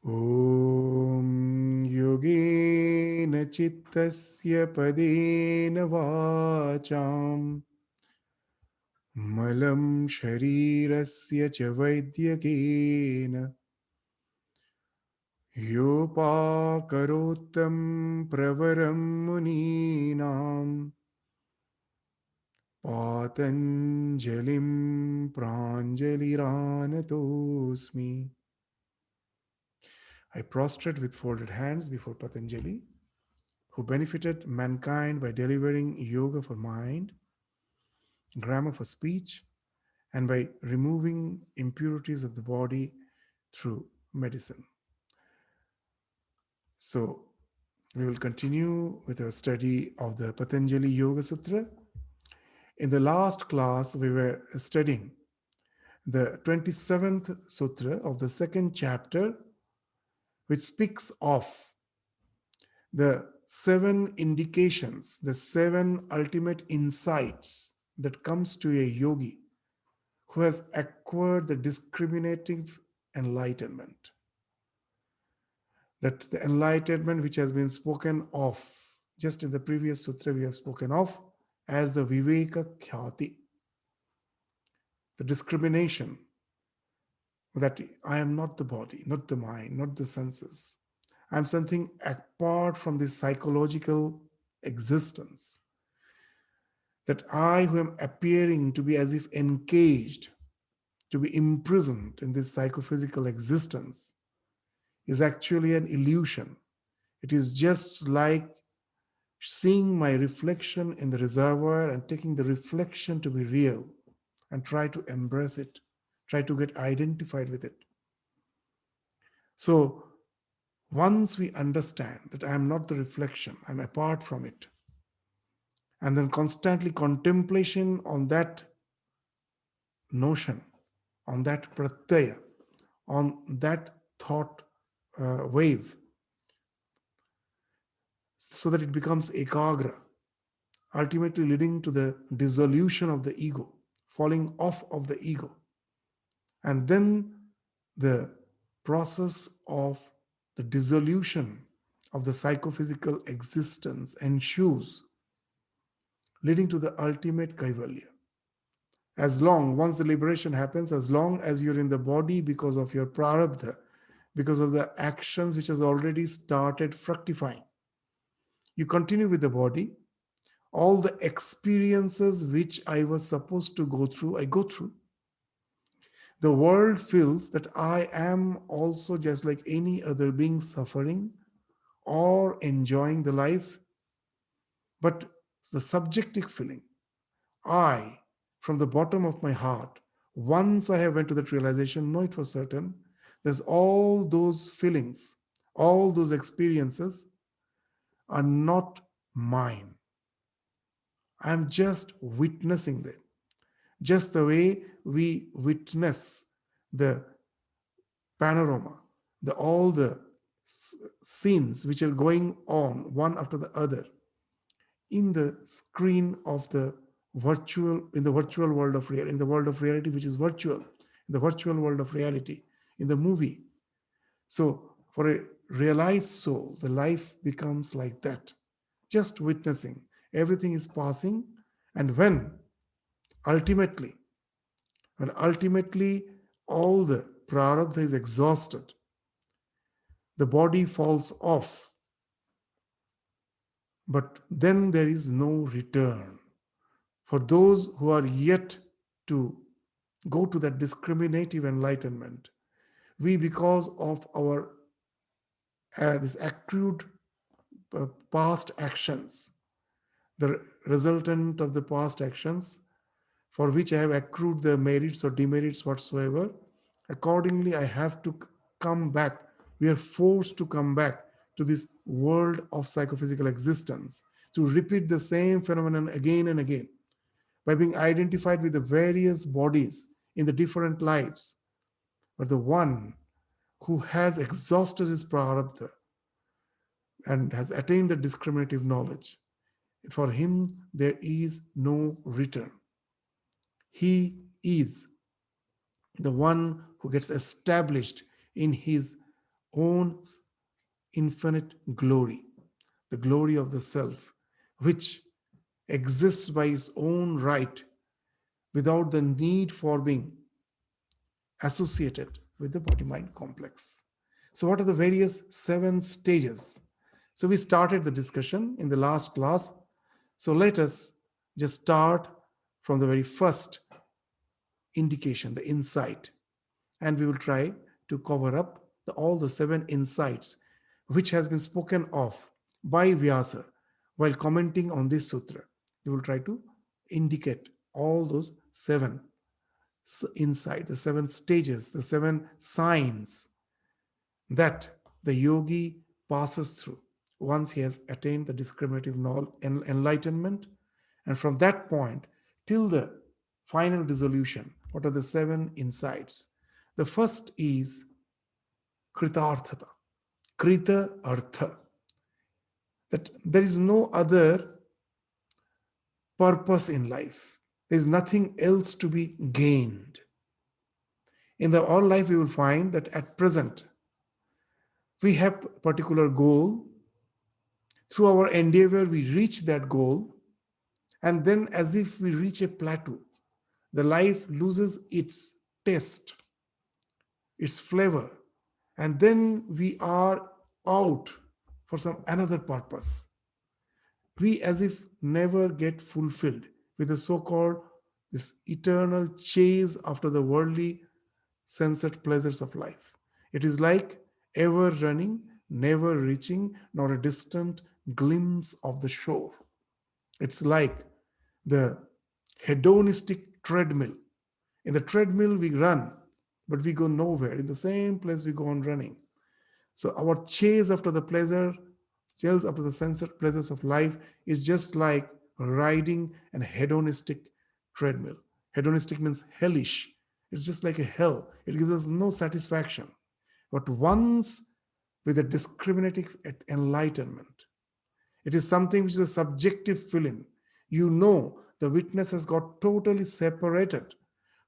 Om yogena chittasya padena vacham malam sharirasya cha vaidyakena yopakarottam pravaram muninam patanjalim pranjaliranatosmi. I prostrate with folded hands before Patanjali, who benefited mankind by delivering yoga for mind, grammar for speech, and by removing impurities of the body through medicine. So, we will continue with our study of the Patanjali Yoga Sutra. In the last class, we were studying the 27th Sutra of the second chapter, which speaks of the seven indications, the seven ultimate insights that comes to a yogi who has acquired the discriminative enlightenment. That the enlightenment which has been spoken of just in the previous sutra, we have spoken of as the viveka khyati, the discrimination that I am not the body, not the mind, not the senses. I am something apart from this psychological existence. That I, who am appearing to be as if encaged, to be imprisoned in this psychophysical existence, is actually an illusion. It is just like seeing my reflection in the reservoir and taking the reflection to be real and try to embrace it, try to get identified with it. So, once we understand that I am not the reflection, I'm apart from it, and then constantly contemplation on that notion, on that pratyaya, on that thought wave, so that it becomes ekagra, ultimately leading to the dissolution of the ego, falling off of the ego. And then the process of the dissolution of the psychophysical existence ensues, leading to the ultimate kaivalya. Once the liberation happens, as long as you're in the body because of your prarabdha, because of the actions which has already started fructifying, you continue with the body. All the experiences which I was supposed to go through, I go through. The world feels that I am also just like any other being suffering or enjoying the life. But the subjective feeling, I, from the bottom of my heart, once I have went to that realization, know it for certain, there's all those feelings, all those experiences are not mine. I'm just witnessing them. Just the way we witness the panorama, all the scenes which are going on one after the other in the screen of the in the virtual world of reality, in the world of reality which is virtual, in the virtual world of reality, in the movie. So for a realized soul, the life becomes like that, just witnessing. Everything is passing, and ultimately, when ultimately all the prarabdha is exhausted, the body falls off, but then there is no return. For those who are yet to go to that discriminative enlightenment, we, because of our this accrued past actions, the resultant of the past actions, for which I have accrued the merits or demerits whatsoever, accordingly I have to come back. We are forced to come back to this world of psychophysical existence, to repeat the same phenomenon again and again by being identified with the various bodies in the different lives. But the one who has exhausted his prarabdha and has attained the discriminative knowledge, for him there is no return. He is the one who gets established in his own infinite glory, the glory of the self, which exists by its own right without the need for being associated with the body mind complex. So, what are the various seven stages? So, we started the discussion in the last class. So, let us just start from the very first indication, the insight, and we will try to cover up all the seven insights which has been spoken of by Vyasa while commenting on this sutra. We will try to indicate all those seven insights, the seven stages, the seven signs that the yogi passes through once he has attained the discriminative enlightenment. And from that point till the final dissolution, what are the seven insights? The first is kritarthata, krita artha, that there is no other purpose in life. There is nothing else to be gained. In the all life, we will find that at present, we have a particular goal. Through our endeavor, we reach that goal. And then, as if we reach a plateau, the life loses its taste, its flavor. And then we are out for some another purpose. We as if never get fulfilled with the so-called this eternal chase after the worldly sensate pleasures of life. It is like ever running, never reaching, nor a distant glimpse of the shore. It's like the hedonistic treadmill. In the treadmill, we run, but we go nowhere. In the same place, we go on running. So our chase after the pleasure, chase after the sensate pleasures of life is just like riding an hedonistic treadmill. Hedonistic means hellish. It's just like a hell. It gives us no satisfaction. But once with a discriminative enlightenment, it is something which is a subjective feeling. You know the witness has got totally separated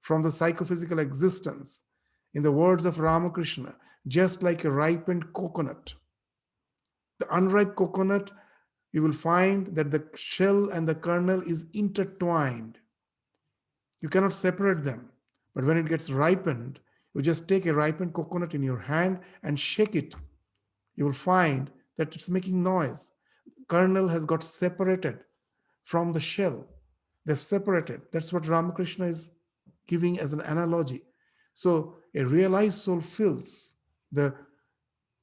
from the psychophysical existence. In the words of Ramakrishna, just like a ripened coconut. The unripe coconut, you will find that the shell and the kernel is intertwined. You cannot separate them. But when it gets ripened, you just take a ripened coconut in your hand and shake it. You will find that it's making noise. Kernel has got separated from the shell. They've separated. That's what Ramakrishna is giving as an analogy. So a realized soul feels the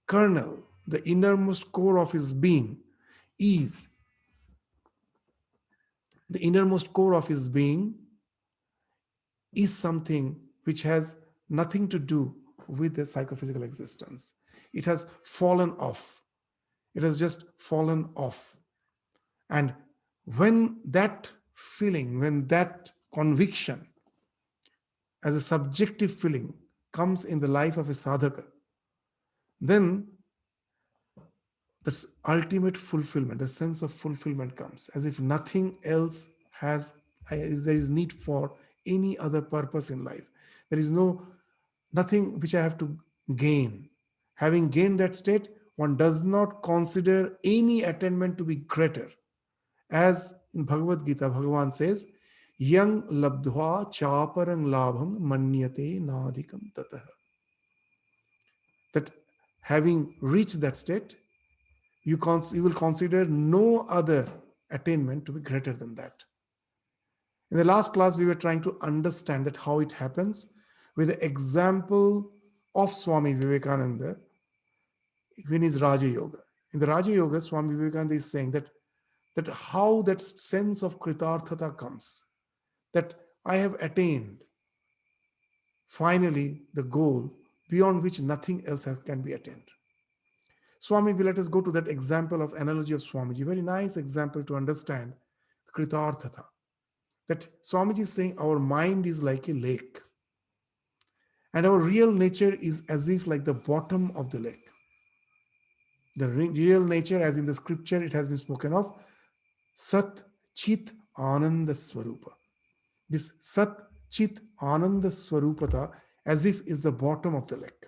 kernel, the innermost core of his being is the innermost core of his being is something which has nothing to do with the psychophysical existence. It has fallen off. It has just fallen off. And when that feeling, when that conviction as a subjective feeling comes in the life of a sadhaka, then the ultimate fulfillment, the sense of fulfillment comes, as if nothing else there is need for any other purpose in life. There is nothing which I have to gain. Having gained that state, one does not consider any attainment to be greater. As in Bhagavad Gita, Bhagavan says, Yang labdhva chaparang labham manyate nadikam tatah. That having reached that state, you will consider no other attainment to be greater than that. In the last class, we were trying to understand that how it happens with the example of Swami Vivekananda in his Raja Yoga. In the Raja Yoga, Swami Vivekananda is saying that how that sense of kritarthata comes, that I have attained finally the goal beyond which nothing else can be attained. Swami will let us go to that example of analogy of Swamiji, very nice example to understand kritarthata. That Swamiji is saying our mind is like a lake, and our real nature is as if like the bottom of the lake. The real nature, as in the scripture it has been spoken of, Sat Chit Ananda Swarupa. This Sat Chit Ananda Swarupata as if is the bottom of the lake.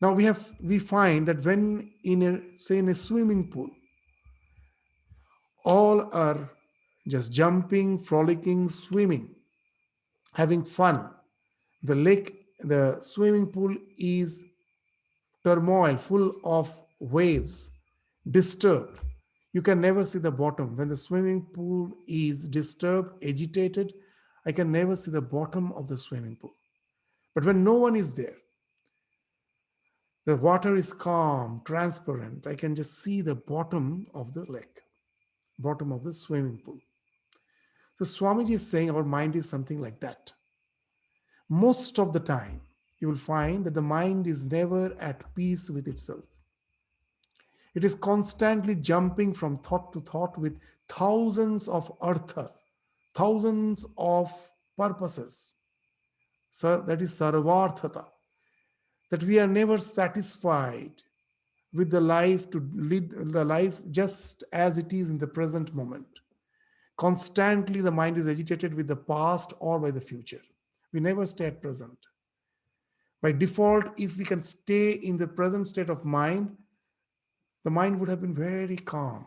Now we find that when in a say in a swimming pool, all are just jumping, frolicking, swimming, having fun. The swimming pool is turmoil, full of waves, disturbed. You can never see the bottom. When the swimming pool is disturbed, agitated, I can never see the bottom of the swimming pool. But when no one is there, the water is calm, transparent. I can just see the bottom of the lake, bottom of the swimming pool. So Swamiji is saying our mind is something like that. Most of the time, you will find that the mind is never at peace with itself. It is constantly jumping from thought to thought with thousands of artha, thousands of purposes. Sir, that is sarvarthata. That we are never satisfied with the life to lead the life just as it is in the present moment. Constantly, the mind is agitated with the past or by the future. We never stay at present. By default, if we can stay in the present state of mind, the mind would have been very calm.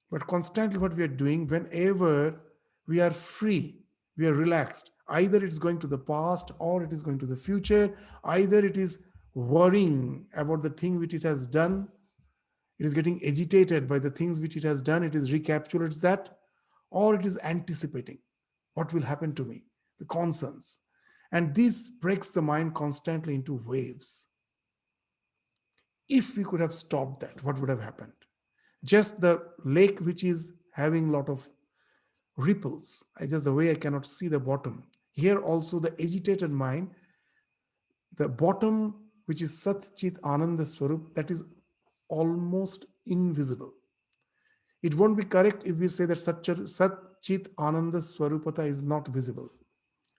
But constantly, what we are doing, whenever we are free, we are relaxed. Either it's going to the past or it is going to the future. Either it is worrying about the thing which it has done. It is getting agitated by the things which it has done. It is recapitulates that, or it is anticipating what will happen to me, the concerns. And this breaks the mind constantly into waves. If we could have stopped that, what would have happened? Just the lake which is having a lot of ripples, I just the way I cannot see the bottom. Here also the agitated mind, the bottom which is Sat Chit Ananda Swarup, that is almost invisible. It won't be correct if we say that Sat Chit Ananda Swarupata is not visible.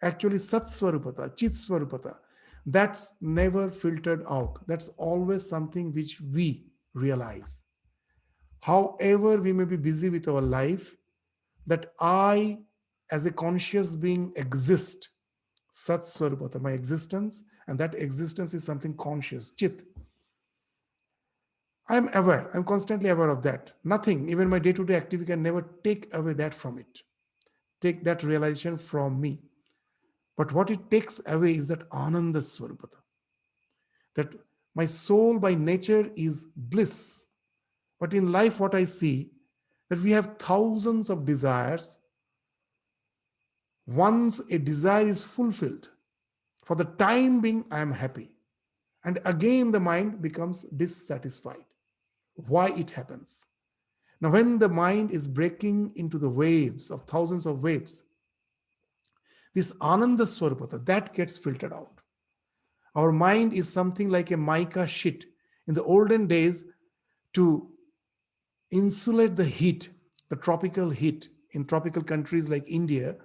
Actually, Sat Swarupata, Chit Swarupata, that's never filtered out. That's always something which we realize. However, we may be busy with our life, that I, as a conscious being, exist. Sat Swarupata, my existence, and that existence is something conscious, Chit. I'm aware, I'm constantly aware of that. Nothing, even my day to day activity, can never take away that from it, take that realization from me. But what it takes away is that Ananda Swarupata, that my soul by nature is bliss. But in life, what I see, that we have thousands of desires. Once a desire is fulfilled, for the time being, I am happy. And again, the mind becomes dissatisfied. Why it happens? Now, when the mind is breaking into the waves of thousands of waves, this Ananda Swarupata, that gets filtered out. Our mind is something like a mica sheet. In the olden days, to insulate the heat, the tropical heat in tropical countries like India,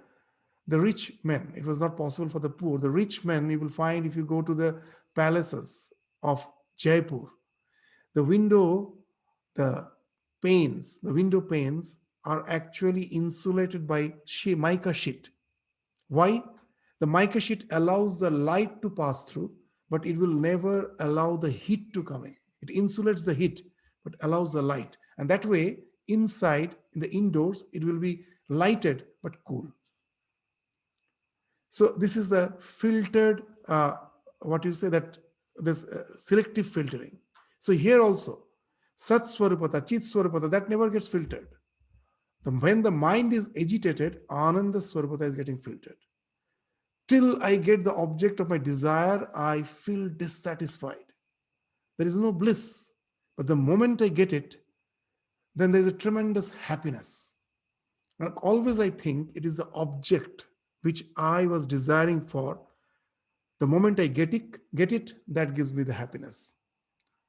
the rich men, it was not possible for the poor. The rich men, you will find if you go to the palaces of Jaipur, the window, the the window panes are actually insulated by mica sheet. Why? The mica sheet allows the light to pass through, but it will never allow the heat to come in. It insulates the heat, but allows the light. And that way, inside, in the indoors, it will be lighted but cool. So this is the filtered, what you say that this selective filtering. So here also, Sat Swarupata, Chit Swarupata, that never gets filtered. When the mind is agitated, Ananda Swarupata is getting filtered. Till I get the object of my desire, I feel dissatisfied. There is no bliss. But the moment I get it, then there's a tremendous happiness. And always I think it is the object which I was desiring for. The moment I get it, that gives me the happiness.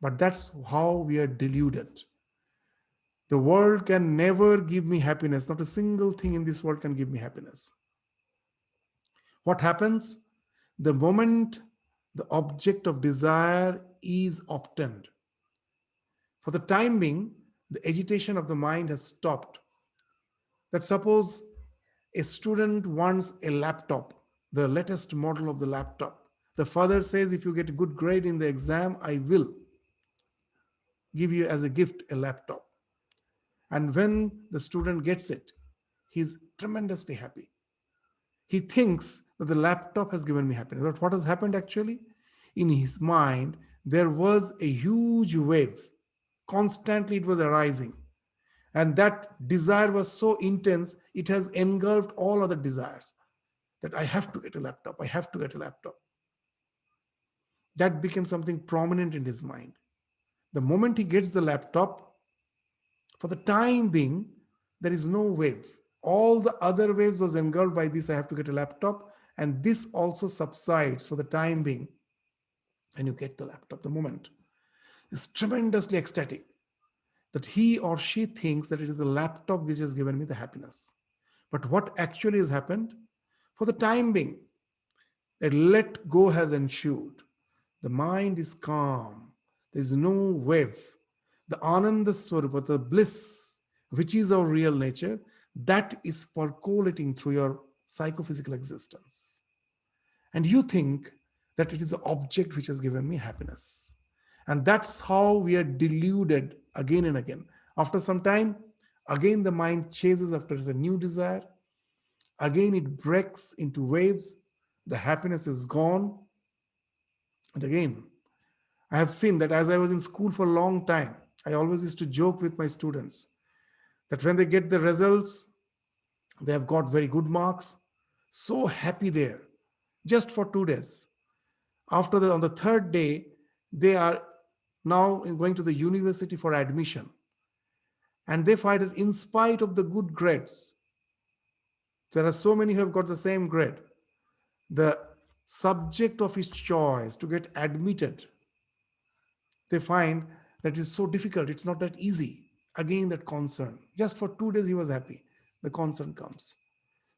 But that's how we are deluded. The world can never give me happiness. Not a single thing in this world can give me happiness. What happens? The moment the object of desire is obtained, for the time being, the agitation of the mind has stopped. That suppose a student wants a laptop, the latest model of the laptop, The father says, if you get a good grade in the exam, I will give you as a gift a laptop. And when the student gets it, he's tremendously happy. He thinks that the laptop has given me happiness. But what has happened actually? In his mind, there was a huge wave. Constantly it was arising. And that desire was so intense, it has engulfed all other desires. That I have to get a laptop, I have to get a laptop. That became something prominent in his mind. The moment he gets the laptop, for the time being, there is no wave. All the other waves was engulfed by this, I have to get a laptop. And this also subsides for the time being. And you get the laptop, the moment is tremendously ecstatic that he or she thinks that it is the laptop which has given me the happiness. But what actually has happened? For the time being, that let go has ensued. The mind is calm. There is no wave. The Ananda Swarupa, the bliss, which is our real nature, that is percolating through your psychophysical existence. And you think that it is the object which has given me happiness. And that's how we are deluded again and again. After some time, again the mind chases after a new desire. Again it breaks into waves. The happiness is gone. And again, I have seen that as I was in school for a long time, I always used to joke with my students that when they get the results, they have got very good marks, so happy there, just for 2 days. After on the third day, they are now going to the university for admission. And they find that in spite of the good grades, there are so many who have got the same grade. The subject of his choice to get admitted, they find that it's so difficult. It's not that easy. Again, that concern. Just for 2 days, he was happy. The concern comes.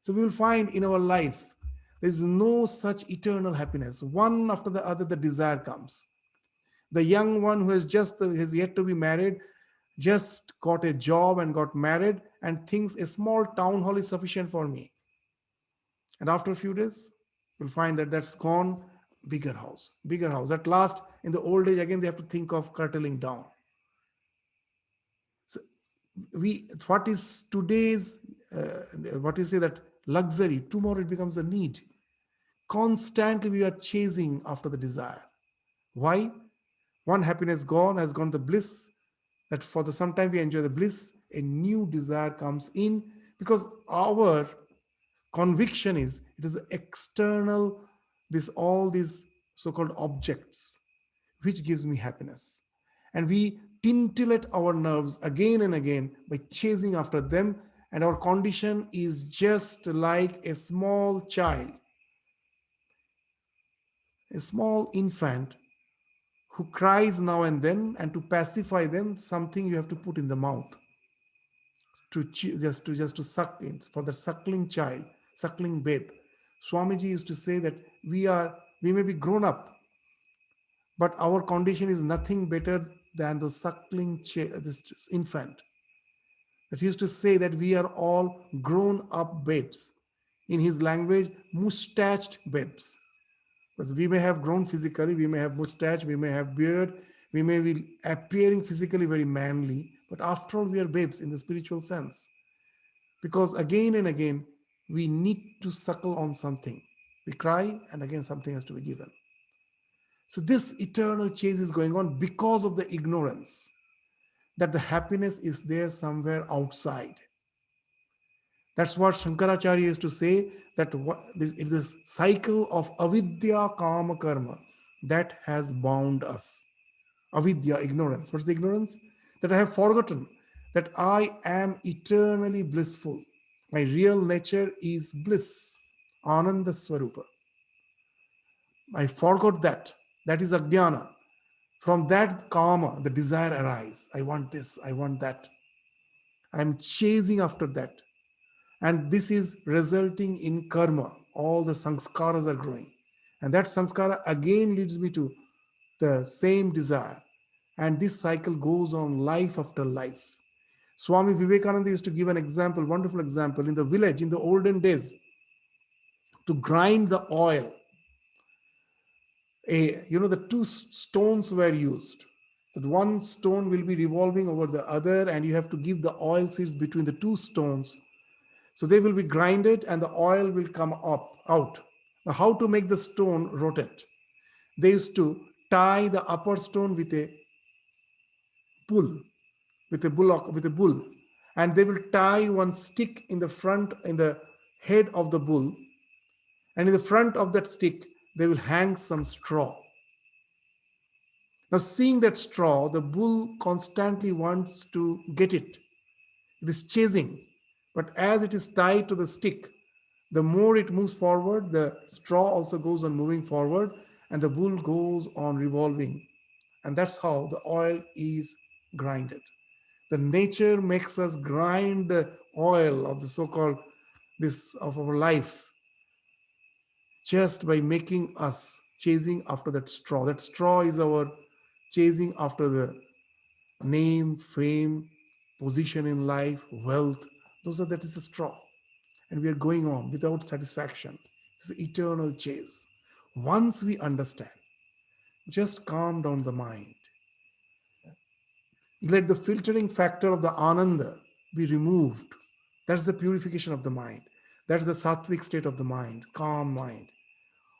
So we will find in our life, there is no such eternal happiness. One after the other, the desire comes. The young one who has yet to be married, just got a job and got married and thinks a small town hall is sufficient for me. And after a few days, you'll find that that's gone. Bigger house, bigger house. At last, in the old age, again, they have to think of curtailing down. So what is today's, what you say that luxury, tomorrow it becomes a need. Constantly we are chasing after the desire. Why? One happiness gone, has gone the bliss, that for the sometime we enjoy the bliss, a new desire comes in, because our conviction is it is the external, this all these so-called objects which gives me happiness. And we tintillate our nerves again and again by chasing after them, and our condition is just like a small child, a small infant who cries now and then, and to pacify them, something you have to put in the mouth to just to suck in, for the suckling child, suckling babe. Swamiji used to say that we may be grown up, but our condition is nothing better than the suckling this infant. That he used to say that we are all grown up babes. In his language, mustached babes. Because we may have grown physically, we may have mustache, we may have beard, we may be appearing physically very manly, but after all, we are babes in the spiritual sense. Because again and again, we need to suckle on something. We cry, and again, something has to be given. So this eternal chase is going on because of the ignorance that the happiness is there somewhere outside. That's what Shankaracharya used to say, that it is this cycle of avidya kama karma that has bound us. Avidya, ignorance. What's the ignorance? That I have forgotten that I am eternally blissful. My real nature is bliss, Ananda Swarupa. I forgot that. That is Ajnana. From that karma, the desire arises. I want this, I want that. I'm chasing after that. And this is resulting in karma. All the sanskaras are growing. And that sanskara again leads me to the same desire. And this cycle goes on life after life. Swami Vivekananda used to give an example, wonderful example. In the village, in the olden days, to grind the oil, The two stones were used. That one stone will be revolving over the other, and you have to give the oil seeds between the two stones. So they will be grinded and the oil will come up out. Now, how to make the stone rotate? They used to tie the upper stone with a bull, with a bull, and they will tie one stick in the front, in the head of the bull, and in the front of that stick they will hang some straw. Now, seeing that straw, the bull constantly wants to get it. It is chasing. But as it is tied to the stick, the more it moves forward, the straw also goes on moving forward, and the bull goes on revolving. And that's how the oil is grinded. The nature makes us grind the oil of the so-called this of our life just by making us chasing after that straw. That straw is our chasing after the name, fame, position in life, wealth. That is a straw. And we are going on without satisfaction. It's an eternal chase. Once we understand, just calm down the mind. Let the filtering factor of the ananda be removed. That's the purification of the mind. That's the sattvic state of the mind, calm mind.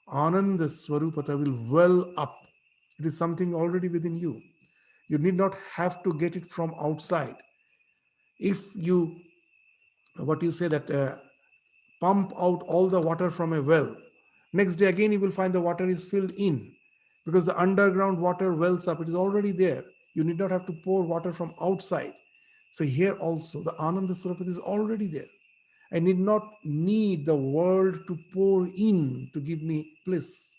Ananda Swarupata will well up. It is something already within you. You need not have to get it from outside. If you, what you say that pump out all the water from a well, next day again you will find the water is filled in because the underground water wells up. It is already there. You need not have to pour water from outside. So here also the Ananda Swarupata is already there. I need not need the world to pour in to give me bliss.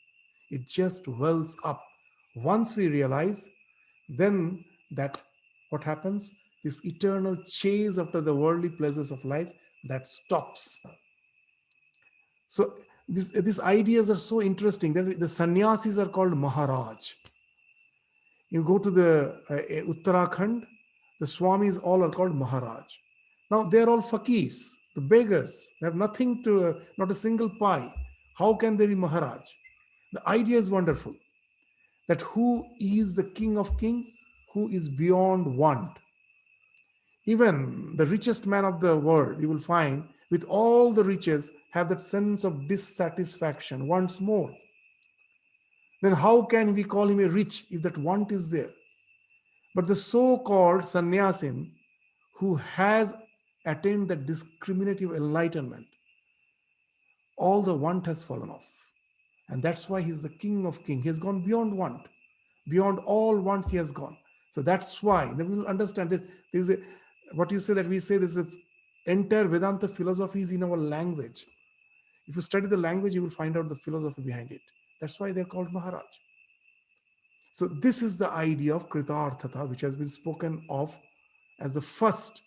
It just wells up. Once we realize, then that what happens? This eternal chase after the worldly pleasures of life, that stops. So these ideas are so interesting. The sannyasis are called Maharaj. You go to the Uttarakhand, the Swamis all are called Maharaj. Now they are all fakirs, the beggars. They have nothing to, not a single pie. How can they be Maharaj? The idea is wonderful. That who is the king of king, who is beyond want. Even the richest man of the world, you will find, with all the riches, have that sense of dissatisfaction, wants more. Then how can we call him a rich if that want is there? But the so-called sannyasin who has attained that discriminative enlightenment, all the want has fallen off. And that's why he's the king of kings. He has gone beyond want. Beyond all wants he has gone. So that's why, then we will understand that there's a, what you say that we say there's a entire Vedanta philosophy is in our language. If you study the language, you will find out the philosophy behind it. That's why they're called Maharaj. So this is the idea of Kritarthata, which has been spoken of as the first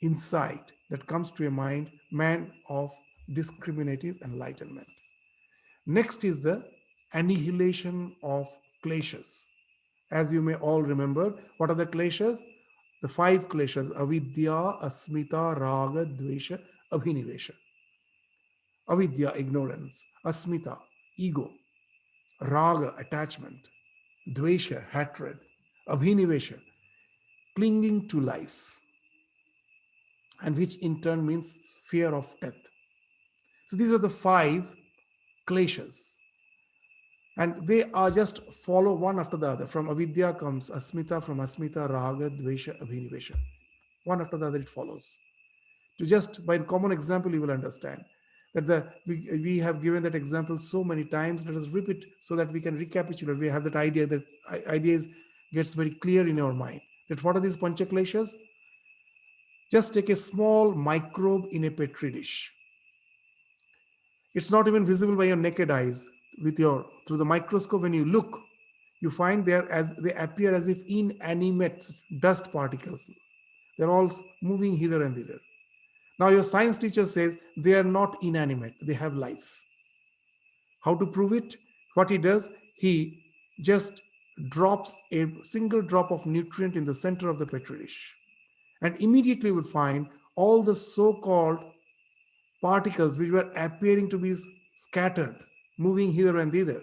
insight that comes to a mind, man of discriminative enlightenment. Next is the annihilation of kleshas. As you may all remember, what are the kleshas? The five kleshas: avidya, asmita, raga, dvesha, abhinivesha. Avidya, ignorance; asmita, ego; raga, attachment; dvesha, hatred; abhinivesha, clinging to life, and which in turn means fear of death. So these are the five kleshas. And they are just follow one after the other. From avidya comes asmita, from asmita, raga, dvesha, abhinivesha. One after the other it follows. To just by a common example, you will understand that we have given that example so many times. Let us repeat so that we can recapitulate. We have that idea, that ideas gets very clear in our mind. That what are these panchakleshas? Just take a small microbe in a petri dish. It's not even visible by your naked eyes. Through the microscope, when you look, you find they appear as if inanimate dust particles. They're all moving hither and thither. Now your science teacher says they are not inanimate, they have life. How to prove it? What he does, he just drops a single drop of nutrient in the center of the petri dish, and immediately will find all the so-called particles which were appearing to be scattered, moving hither and thither.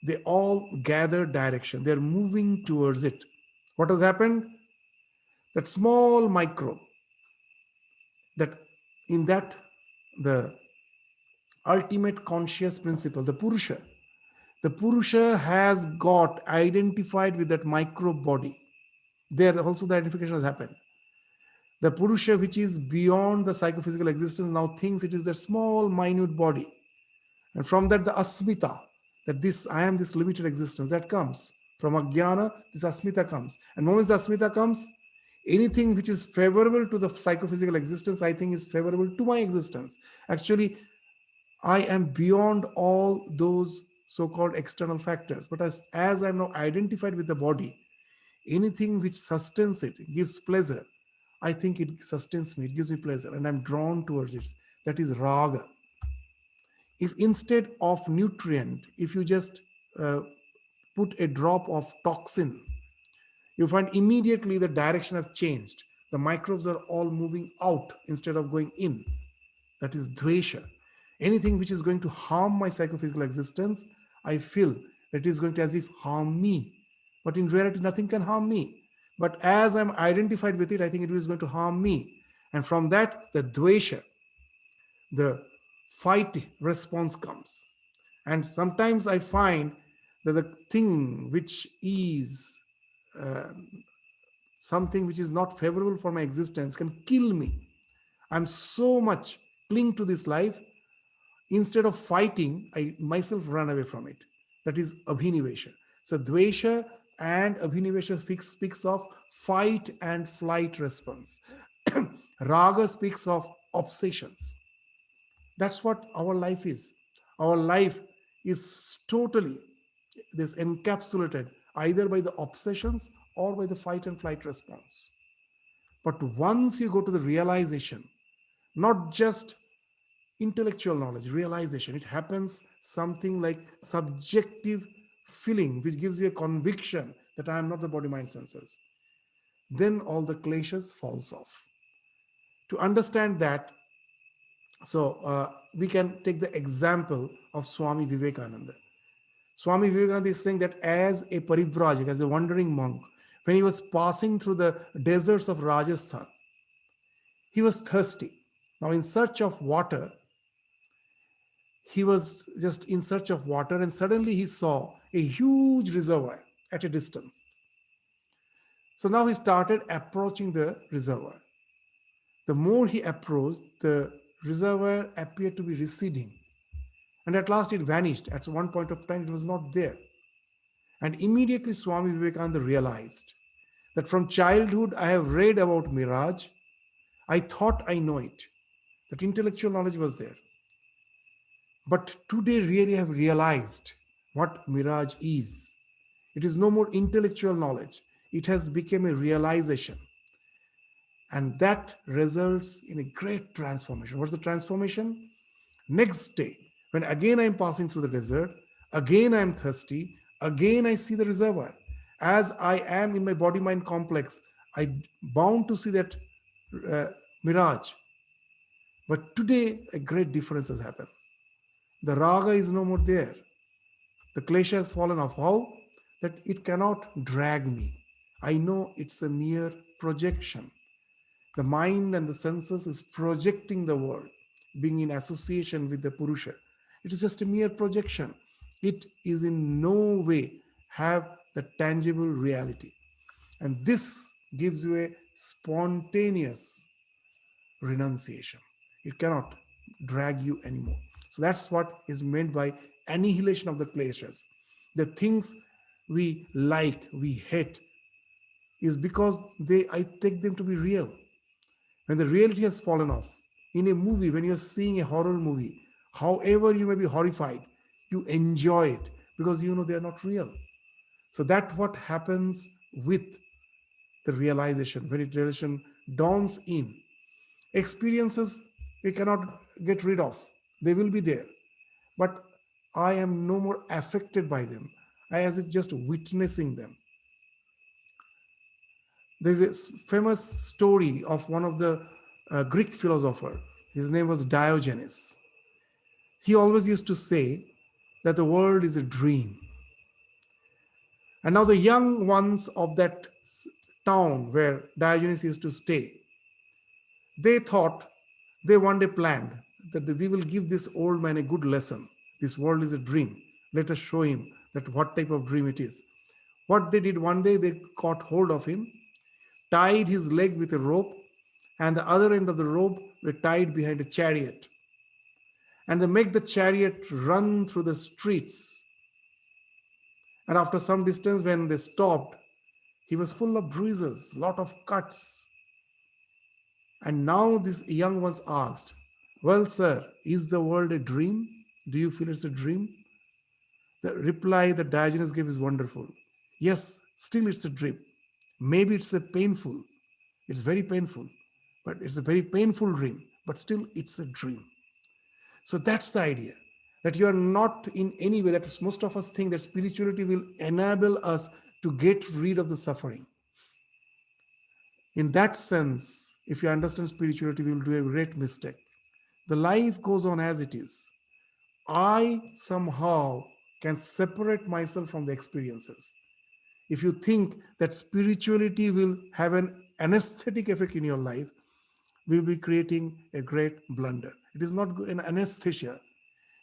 They all gather direction. They're moving towards it. What has happened? That small microbe, that in that the ultimate conscious principle, the Purusha has got identified with that microbe body. There also the identification has happened. The Purusha, which is beyond the psychophysical existence, now thinks it is that small, minute body. And from that, the asmita, that this, I am this limited existence, that comes. From ajnana, this asmita comes. And once the asmita comes, anything which is favorable to the psychophysical existence, I think is favorable to my existence. Actually, I am beyond all those so-called external factors. But as I'm now identified with the body, anything which sustains it, gives pleasure, I think it sustains me, it gives me pleasure, and I'm drawn towards it. That is raga. If instead of nutrient, if you just uh, put a drop of toxin, you find immediately the direction have changed. The microbes are all moving out instead of going in. That is dvesha. Anything which is going to harm my psychophysical existence, I feel that it is going to as if harm me. But in reality, nothing can harm me. But as I'm identified with it, I think it is going to harm me. And from that, the dvesha, the fight response comes. And sometimes I find that the thing which is uh, something which is not favorable for my existence can kill me. I'm so much cling to this life. Instead of fighting, I myself run away from it. That is abhinivesha. So dvesha and abhinivesha speaks of fight and flight response. Raga speaks of obsessions. That's what our life is. Our life is totally this encapsulated either by the obsessions or by the fight and flight response. But once you go to the realization, not just intellectual knowledge, realization, it happens something like subjective feeling, which gives you a conviction that I am not the body, mind, senses. Then all the kleshas falls off. To understand that, we can take the example of Swami Vivekananda. Swami Vivekananda is saying that as a parivrajak, as a wandering monk, when he was passing through the deserts of Rajasthan, he was thirsty. Now, in search of water, he was just in search of water, and suddenly he saw a huge reservoir at a distance. So now he started approaching the reservoir. The more he approached, the reservoir appeared to be receding. And at last it vanished. At one point of time, it was not there. And immediately Swami Vivekananda realized that from childhood I have read about mirage. I thought I know it. That intellectual knowledge was there. But today really I have realized what mirage is. It is no more intellectual knowledge. It has become a realization. And that results in a great transformation. What's the transformation? Next day, when again I am passing through the desert, again I am thirsty, again I see the reservoir. As I am in my body mind complex, I bound to see that uh, mirage. But today, a great difference has happened. The raga is no more there. The klesha has fallen off. How? That it cannot drag me. I know it's a mere projection. The mind and the senses is projecting the world, being in association with the Purusha. It is just a mere projection. It is in no way have the tangible reality. And this gives you a spontaneous renunciation. It cannot drag you anymore. So that's what is meant by annihilation of the kleshas. The things we like, we hate, is because I take them to be real. When the reality has fallen off, in a movie, when you're seeing a horror movie, however you may be horrified, you enjoy it because you know they're not real. So that's what happens with the realization. When realization dawns in, experiences we cannot get rid of, they will be there, but I am no more affected by them. I as if just witnessing them. There's a famous story of one of the Greek philosopher. His name was Diogenes. He always used to say that the world is a dream. And now the young ones of that town where Diogenes used to stay, they thought, they one day planned that we will give this old man a good lesson. This world is a dream. Let us show him that what type of dream it is. What they did one day, they caught hold of him, tied his leg with a rope, and the other end of the rope were tied behind a chariot. And they make the chariot run through the streets. And after some distance, when they stopped, he was full of bruises, lot of cuts. And now these young ones asked, well, sir, is the world a dream? Do you feel it's a dream? The reply that Diogenes gave is wonderful. Yes, still it's a dream. Maybe it's a painful, it's very painful, but it's a very painful dream, but still it's a dream. So that's the idea, that you are not in any way, that most of us think that spirituality will enable us to get rid of the suffering. In that sense, if you understand spirituality, we will do a great mistake. The life goes on as it is. I somehow can separate myself from the experiences. If you think that spirituality will have an anesthetic effect in your life, we will be creating a great blunder. It is not an anesthesia.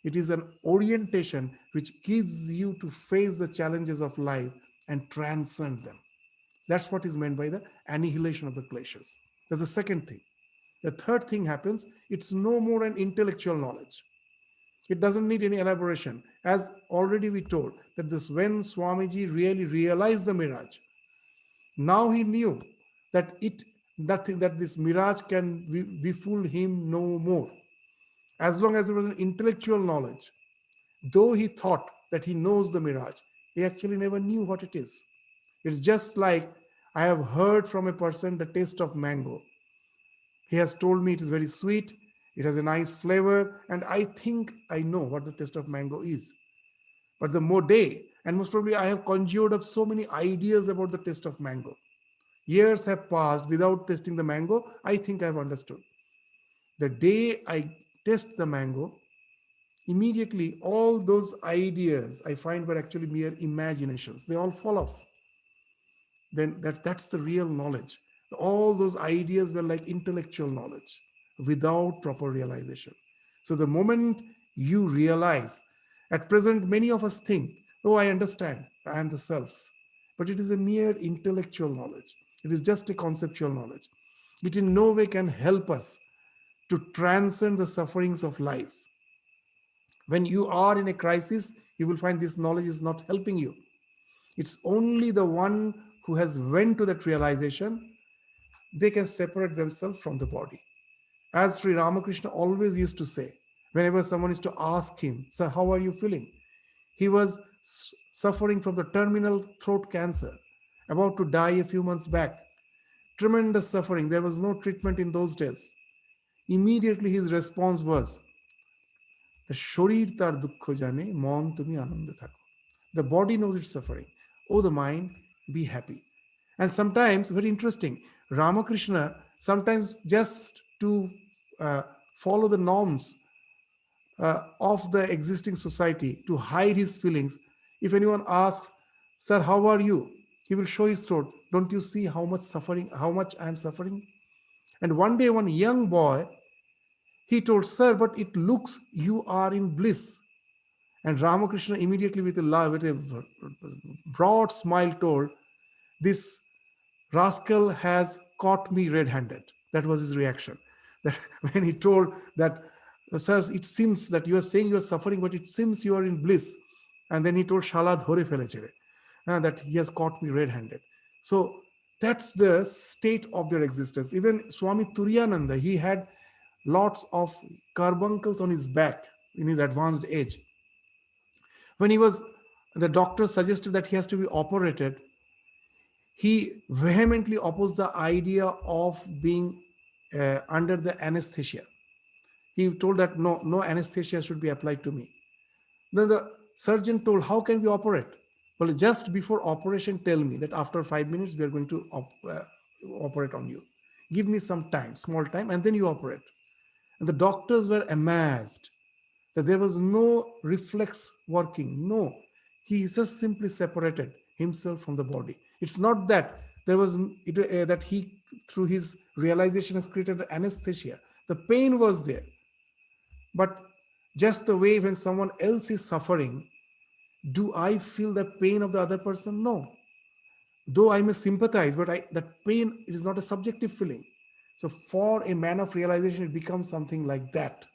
It is an orientation which gives you to face the challenges of life and transcend them. That's what is meant by the annihilation of the kleshas. That's the second thing. The third thing happens, it's no more an intellectual knowledge. It doesn't need any elaboration. As already we told, that this when Swamiji really realized the mirage, now he knew that that this mirage can befool him no more. As long as there was an intellectual knowledge, though he thought that he knows the mirage, he actually never knew what it is. It's just like I have heard from a person the taste of mango. He has told me it is very sweet, it has a nice flavor, and I think I know what the taste of mango is. But the more day, and most probably I have conjured up so many ideas about the taste of mango. Years have passed without tasting the mango, I think I have understood. The day I taste the mango, immediately all those ideas I find were actually mere imaginations. They all fall off. Then that's the real knowledge. All those ideas were like intellectual knowledge without proper realization. So the moment you realize, at present many of us think, oh, I understand, I am the self, but it is a mere intellectual knowledge. It is just a conceptual knowledge. It in no way can help us to transcend the sufferings of life. When you are in a crisis, you will find this knowledge is not helping you. It's only the one who has went to that realization, they can separate themselves from the body. As Sri Ramakrishna always used to say, whenever someone is to ask him, sir, how are you feeling? He was suffering from the terminal throat cancer, about to die a few months back. Tremendous suffering. There was no treatment in those days. Immediately his response was, the শরীর তার দুঃখ জানে, মন তুমি আনন্দে থাকো. The body knows its suffering. Oh, the mind, be happy. And sometimes, very interesting, Ramakrishna, sometimes just to uh, follow the norms of the existing society, to hide his feelings, if anyone asks, sir, how are you? He will show his throat. Don't you see how much suffering, how much I am suffering? And one day, one young boy, he told, sir, but it looks you are in bliss. And Ramakrishna immediately with a broad smile told, this rascal has caught me red-handed. That was his reaction. That when he told that, sir, it seems that you are saying you are suffering, but it seems you are in bliss. And then he told, Shala dhore felechere, that he has caught me red-handed. So that's the state of their existence. Even Swami Turiyananda, he had lots of carbuncles on his back in his advanced age. When the doctor suggested that he has to be operated, he vehemently opposed the idea of being under the anesthesia. He told that no anesthesia should be applied to me. Then the surgeon told, how can we operate? Well, just before operation, tell me that after 5 minutes, we are going to operate on you. Give me some time, small time, and then you operate. And the doctors were amazed that there was no reflex working. No, he just simply separated. himself from the body. It's not that there was that he, through his realization, has created anesthesia. The pain was there, but just the way when someone else is suffering, do I feel the pain of the other person? No. Though I may sympathize, but that pain is not a subjective feeling. So for a man of realization, it becomes something like that.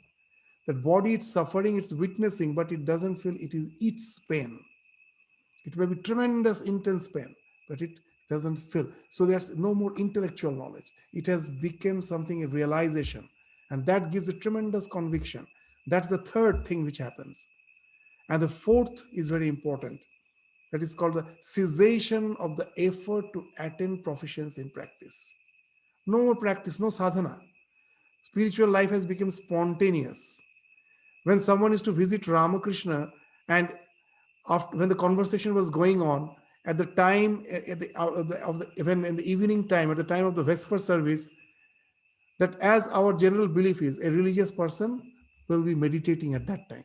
That body, it's suffering, it's witnessing, but it doesn't feel it is its pain. It may be tremendous, intense pain, but it doesn't feel. So there's no more intellectual knowledge. It has become something, a realization. And that gives a tremendous conviction. That's the third thing which happens. And the fourth is very important. That is called the cessation of the effort to attain proficiency in practice. No more practice, no sadhana. Spiritual life has become spontaneous. When someone is to visit Ramakrishna, and after, when the conversation was going on, at the time when in the evening time, at the time of the Vesper service, that as our general belief is, a religious person will be meditating at that time.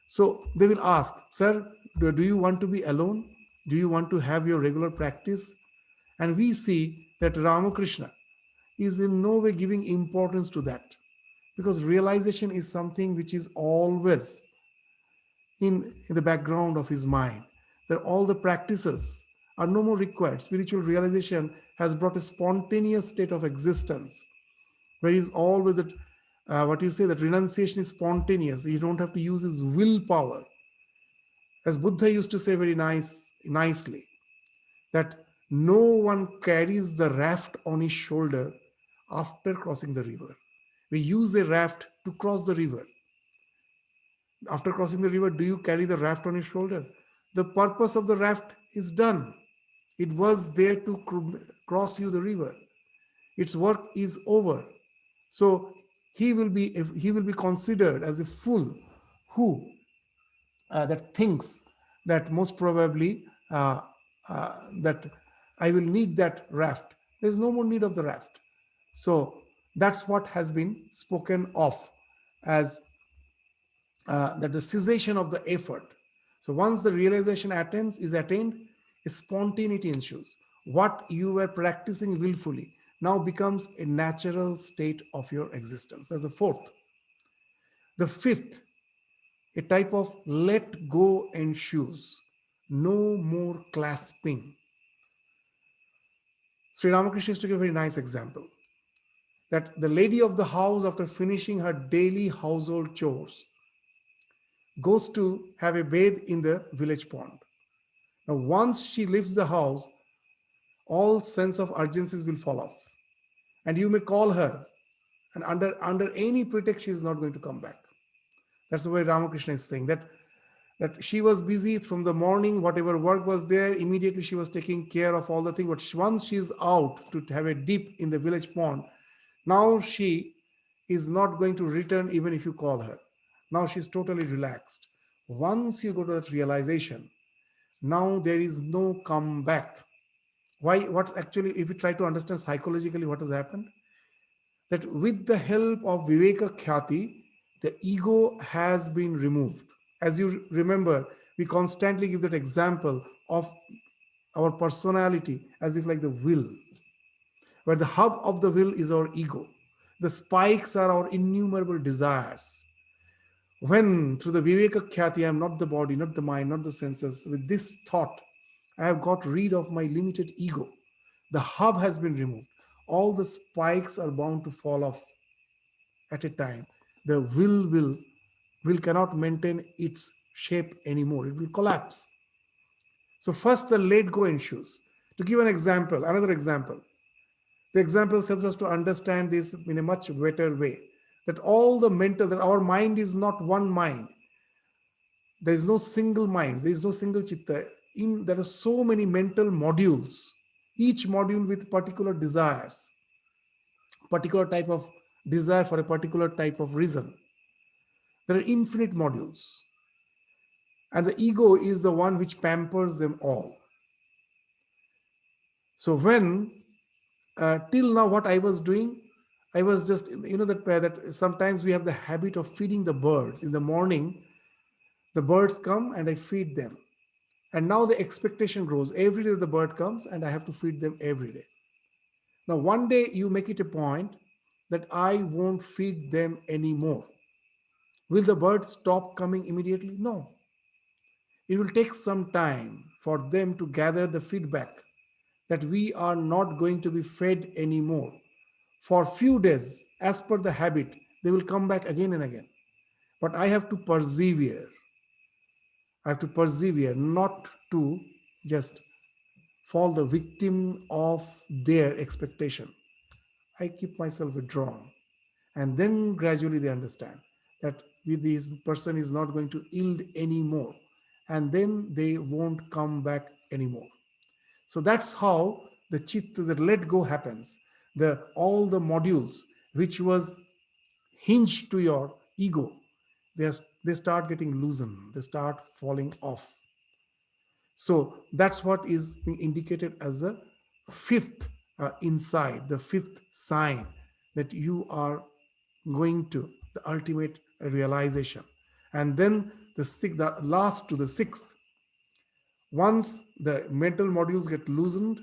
So they will ask, Sir, do you want to be alone? Do you want to have your regular practice? And we see that Ramakrishna is in no way giving importance to that, because realization is something which is always in the background of his mind. That all the practices are no more required. Spiritual realization has brought a spontaneous state of existence where he's always that, what you say, that renunciation is spontaneous. You don't have to use his willpower. As Buddha used to say very nicely, that no one carries the raft on his shoulder after crossing the river. We use a raft to cross the river. After crossing the river, do you carry the raft on your shoulder? The purpose of the raft is done. It was there to cross you the river. Its work is over. So he will be considered as a fool who that thinks that most probably that I will need that raft. There's no more need of the raft. So that's what has been spoken of as that the cessation of the effort. So once the realization is attained, a spontaneity ensues. What you were practicing willfully now becomes a natural state of your existence. That's the fourth. The fifth, a type of let go ensues. No more clasping. Sri Ramakrishna used to give a very nice example that the lady of the house, after finishing her daily household chores, goes to have a bathe in the village pond. Now, once she leaves the house, all sense of urgencies will fall off. And you may call her, and under any pretext, she is not going to come back. That's the way Ramakrishna is saying that she was busy from the morning, whatever work was there, immediately she was taking care of all the things. But once she is out to have a dip in the village pond, now she is not going to return even if you call her. Now she's totally relaxed. Once you go to that realization, now there is no comeback. Why? What's actually, if you try to understand psychologically what has happened, that with the help of Viveka Khyati, the ego has been removed. As you remember, we constantly give that example of our personality as if like the will, where the hub of the will is our ego. The spikes are our innumerable desires. When through the Viveka Khyati, I am not the body, not the mind, not the senses, with this thought, I have got rid of my limited ego. The hub has been removed. All the spikes are bound to fall off at a time. The will cannot maintain its shape anymore. It will collapse. So first the let go ensues. To give an example, another example, the example helps us to understand this in a much better way. That all the mental, that our mind is not one mind. There is no single mind. There is no single chitta. There are so many mental modules, each module with particular desires, particular type of desire for a particular type of reason. There are infinite modules. And the ego is the one which pampers them all. So when, till now, what I was doing, I was just, that sometimes we have the habit of feeding the birds. In the morning, the birds come and I feed them. And now the expectation grows. Every day the bird comes and I have to feed them every day. Now, one day you make it a point that I won't feed them anymore. Will the birds stop coming immediately? No. It will take some time for them to gather the feedback that we are not going to be fed anymore. For few days, as per the habit, they will come back again and again. But I have to persevere. I have to persevere, not to just fall the victim of their expectation. I keep myself withdrawn. And then gradually they understand that with this person is not going to yield anymore. And then they won't come back anymore. So that's how the chitta, the let go happens. The all the modules which was hinged to your ego, they start getting loosened, they start falling off. So that's what is being indicated as the fifth insight, the fifth sign that you are going to the ultimate realization. And then the last to the sixth, once the mental modules get loosened,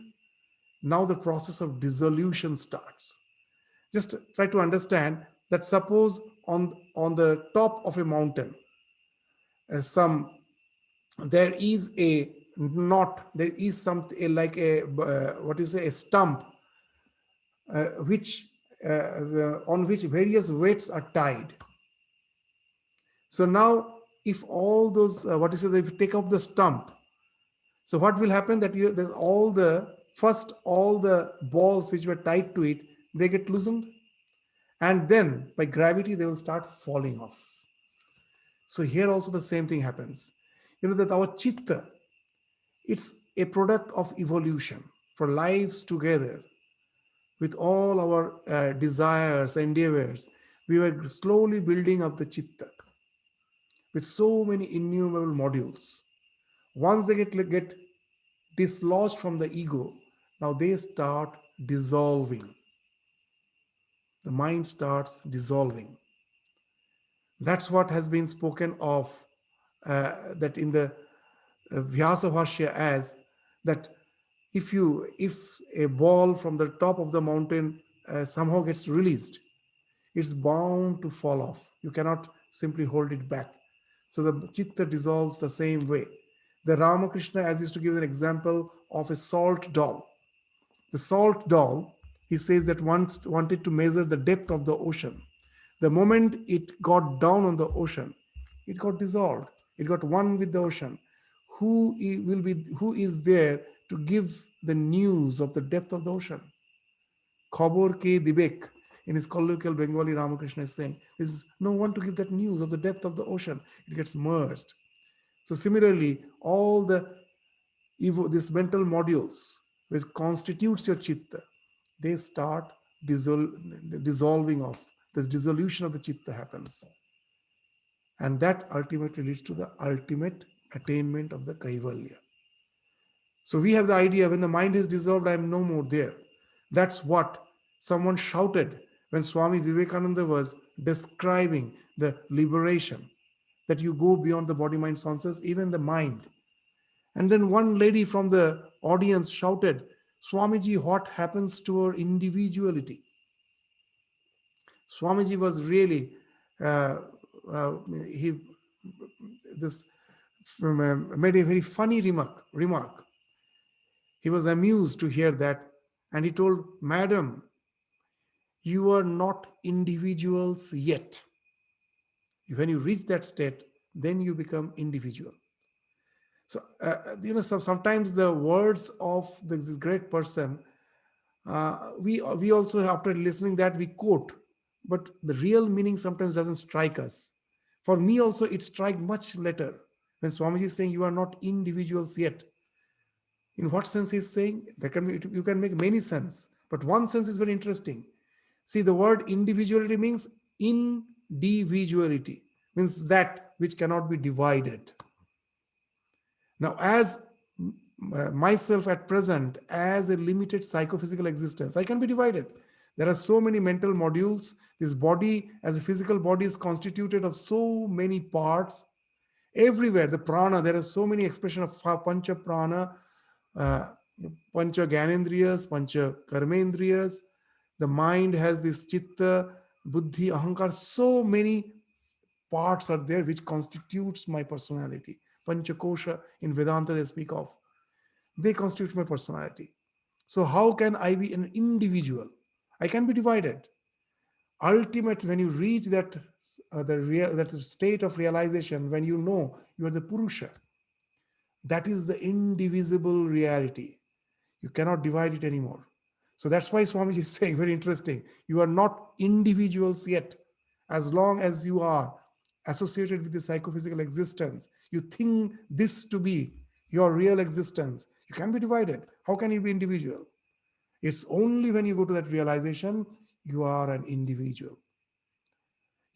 now the process of dissolution starts. Just try to understand that suppose on the top of a mountain, some there is a knot, there is something like a what you say, a stump, which on which various weights are tied. So now if all those what you say, if you take off the stump, so what will happen that you there's all the first all the balls which were tied to it, they get loosened, and then by gravity they will start falling off. So here also the same thing happens. You know that our chitta, it's a product of evolution for lives together with all our desires, endeavors. We were slowly building up the chitta with so many innumerable modules. Once they get dislodged from the ego, now they start dissolving. The mind starts dissolving. That's what has been spoken of that in the Vyasa Bhashya as that if a ball from the top of the mountain somehow gets released, it's bound to fall off. You cannot simply hold it back. So the chitta dissolves the same way. The Ramakrishna, as used to give an example of a salt doll. The salt doll, he says that once wanted to measure the depth of the ocean. The moment it got down on the ocean, it got dissolved. It got one with the ocean. Who is there to give the news of the depth of the ocean? Khobor ke dibek. In his colloquial Bengali, Ramakrishna is saying, there's no one to give that news of the depth of the ocean. It gets merged. So similarly, all these mental modules, which constitutes your chitta, they start dissolving off. This dissolution of the chitta happens. And that ultimately leads to the ultimate attainment of the Kaivalya. So we have the idea when the mind is dissolved, I am no more there. That's what someone shouted when Swami Vivekananda was describing the liberation, that you go beyond the body, mind, senses, even the mind. And then one lady from the audience shouted, Swamiji, what happens to our individuality? Swamiji was really, uh, he this made a very funny remark. He was amused to hear that, and he told, Madam, you are not individuals yet. When you reach that state, then you become individual. So, sometimes the words of this great person, we also, after listening that, we quote, but the real meaning sometimes doesn't strike us. For me also, it struck much later when Swamiji is saying you are not individuals yet. In what sense he's saying? You can make many sense, but one sense is very interesting. See, the word individuality means individuality, means that which cannot be divided. Now, as myself at present, as a limited psychophysical existence, I can be divided. There are so many mental modules. This body, as a physical body, is constituted of so many parts. Everywhere, the prana, there are so many expressions of pancha prana, uh, pancha gyanendriyas, pancha karmendriyas. The mind has this chitta, buddhi, ahankar, so many parts are there which constitutes my personality. Panchakosha in Vedanta they speak of. They constitute my personality. So how can I be an individual? I can be divided. Ultimate, when you reach that that state of realization, when you know you are the Purusha, that is the indivisible reality. You cannot divide it anymore. So that's why Swamiji is saying, very interesting, you are not individuals yet. As long as you are associated with the psychophysical existence, you think this to be your real existence, you can be divided. How can you be individual? It's only when you go to that realization, you are an individual.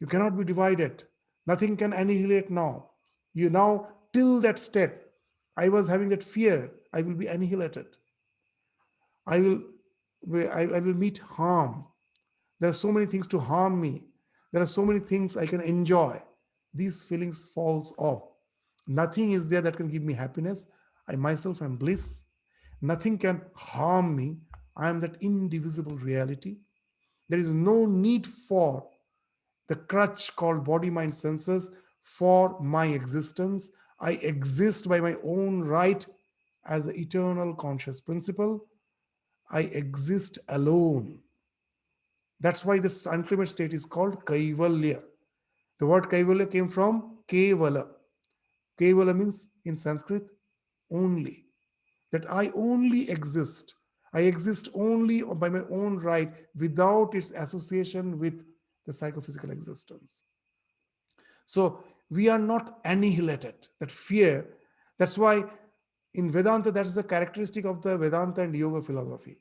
You cannot be divided. Nothing can annihilate now. You now, till that state, I was having that fear, I will be annihilated. I will, I will meet harm. There are so many things to harm me. There are so many things I can enjoy. These feelings falls off. Nothing is there that can give me happiness. I myself am bliss. Nothing can harm me. I am that indivisible reality. There is no need for the crutch called body, mind, senses for my existence. I exist by my own right as the eternal conscious principle. I exist alone. That's why this ultimate state is called Kaivalya. The word Kaivalya came from Kevala. Kevala means in Sanskrit only. That I only exist. I exist only by my own right without its association with the psychophysical existence. So we are not annihilated. That fear, that's why in Vedanta, that's the characteristic of the Vedanta and yoga philosophy.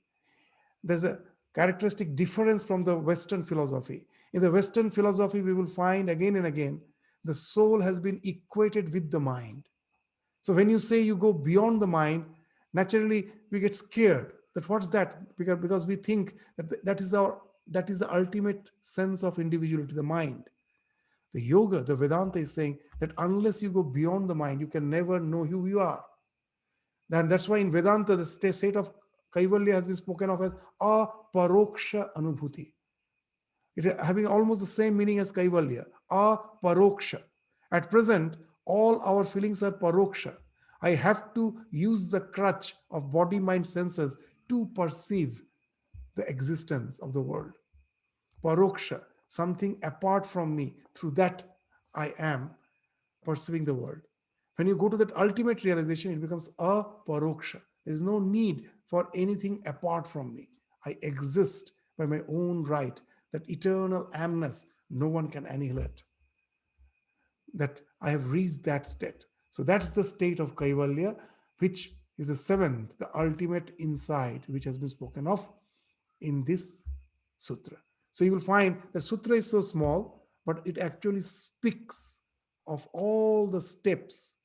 There's a characteristic difference from the Western philosophy. In the Western philosophy, we will find again and again the soul has been equated with the mind. So when you say you go beyond the mind, naturally we get scared that what's that? Because we think that that is the ultimate sense of individuality, the mind. The yoga, the Vedanta is saying that unless you go beyond the mind, you can never know who you are. And that's why in Vedanta, the state of Kaivalya has been spoken of as aparoksha anubhuti. It is having almost the same meaning as Kaivalya, aparoksha. At present, all our feelings are paroksha. I have to use the crutch of body, mind, senses to perceive the existence of the world. Paroksha, something apart from me. Through that, I am perceiving the world. When you go to that ultimate realization, it becomes aparoksha. There is no need for anything apart from me. I exist by my own right. That eternal amness, no one can annihilate. That I have reached that state. So that's the state of Kaivalya, which is the seventh, the ultimate insight, which has been spoken of in this sutra. So you will find that sutra is so small, but it actually speaks of all the steps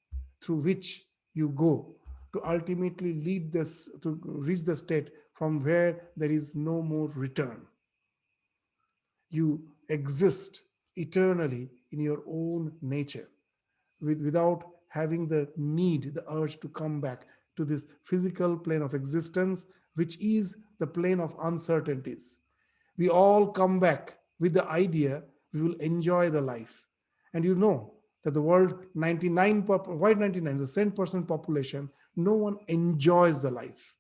through which you go to ultimately lead this to reach the state from where there is no more return. You exist eternally in your own nature without having the need, the urge to come back to this physical plane of existence, which is the plane of uncertainties. We all come back with the idea we will enjoy the life. And you know that the world 99, why 99, the 10% population, no one enjoys the life.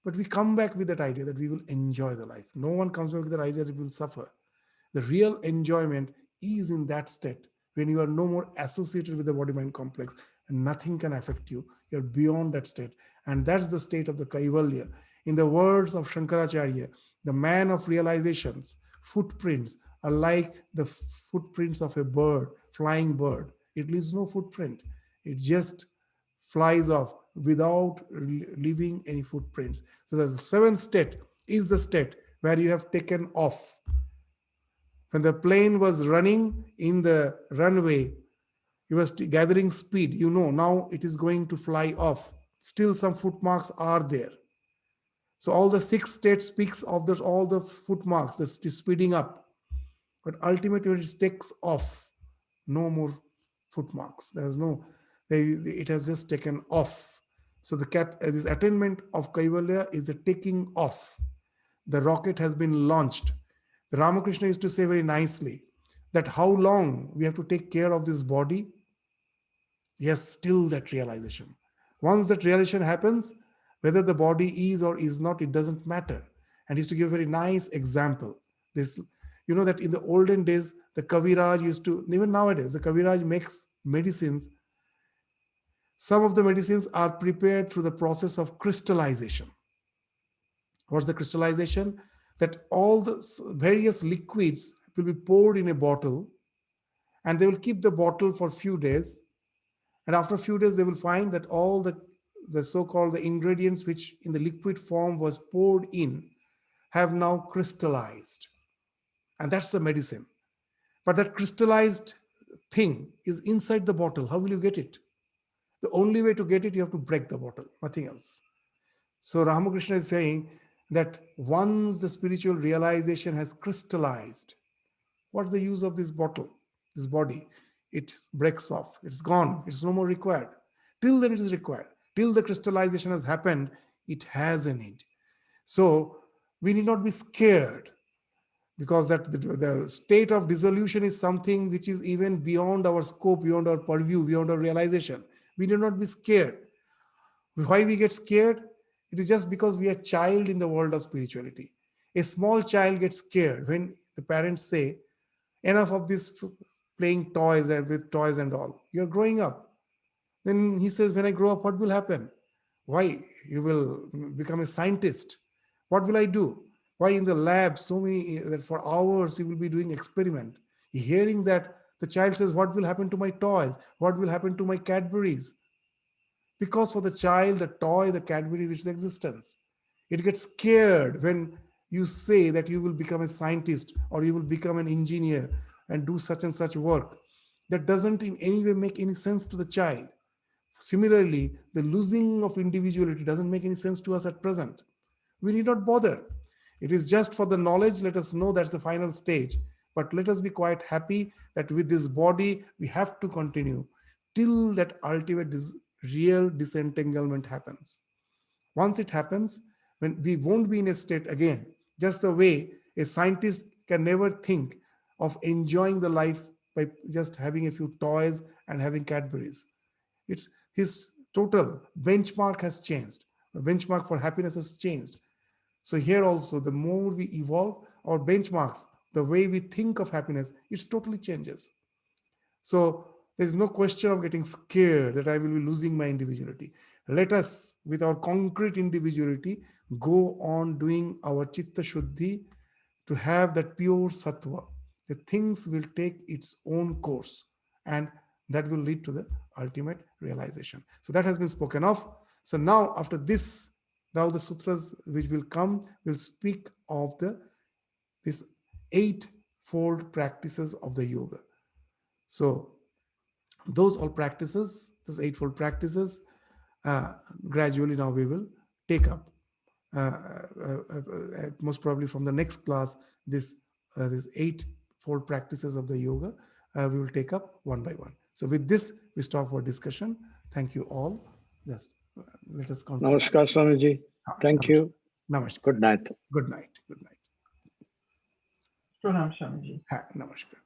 But we come back with that idea that we will enjoy the life. No one comes back with that idea that we will suffer. The real enjoyment is in that state when you are no more associated with the body mind complex and nothing can affect you. You're beyond that state. And that's the state of the Kaivalya. In the words of Shankaracharya, the man of realizations, footprints are like the footprints of a bird, flying bird. It leaves no footprint. It just flies off without leaving any footprints. So the seventh state is the state where you have taken off. When the plane was running in the runway, it was gathering speed. You know, now it is going to fly off. Still, some footmarks are there. So all the six states speaks of those, all the footmarks, the speeding up. But ultimately, when it takes off, no more foot marks. There is no, it has just taken off. So the cat, this attainment of Kaivalya is the taking off. The rocket has been launched. The Ramakrishna used to say very nicely that how long we have to take care of this body. Yes, still that realization. Once that realization happens, whether the body is or is not, it doesn't matter. And he used to give a very nice example. This, you know, that in the olden days, the Kaviraj used to, even nowadays, the Kaviraj makes medicines. Some of the medicines are prepared through the process of crystallization. What's the crystallization? That all the various liquids will be poured in a bottle, and they will keep the bottle for a few days, and after a few days they will find that all the so-called the ingredients which in the liquid form was poured in have now crystallized, and that's the medicine. But that crystallized thing is inside the bottle. How will you get it? The only way to get it, you have to break the bottle, nothing else. So Ramakrishna is saying that once the spiritual realization has crystallized, what's the use of this bottle, this body? It breaks off. It's gone. It's no more required. Till then, it is required. Till the crystallization has happened, it has a need. So we need not be scared, because that the state of dissolution is something which is even beyond our scope, beyond our purview, beyond our realization. We need not be scared. Why we get scared? It is just because we are child in the world of spirituality. A small child gets scared when the parents say, enough of this playing toys and with toys and all. You're growing up. Then he says, when I grow up, what will happen? Why? You will become a scientist. What will I do? Why in the lab, so many that for hours you will be doing experiment. Hearing that, the child says, what will happen to my toys? What will happen to my Cadbury's? Because for the child, the toy, the Cadbury is its existence. It gets scared when you say that you will become a scientist or you will become an engineer and do such and such work. That doesn't in any way make any sense to the child. Similarly, the losing of individuality doesn't make any sense to us at present. We need not bother. It is just for the knowledge. Let us know that's the final stage. But let us be quite happy that with this body, we have to continue till that ultimate real disentanglement happens. Once it happens, when we won't be in a state again, just the way a scientist can never think of enjoying the life by just having a few toys and having Cadbury's. It's his total benchmark has changed. The benchmark for happiness has changed. So here also, the more we evolve our benchmarks, the way we think of happiness, it totally changes. So there's no question of getting scared that I will be losing my individuality. Let us, with our concrete individuality, go on doing our chitta shuddhi to have that pure sattva. The things will take its own course, and that will lead to the ultimate realization. So that has been spoken of. So now after this, now the sutras which will come will speak of this eightfold practices of the yoga. So those all practices, those eightfold practices, gradually now we will take up. Most probably from the next class, this eightfold practices of the yoga, we will take up one by one. So with this, we stop our discussion. Thank you all. Just let us conclude. Namaskar, Swamiji. Thank you. Namaskar. Good night. Good night. Good night. Pranam Swamiji. Namaskar.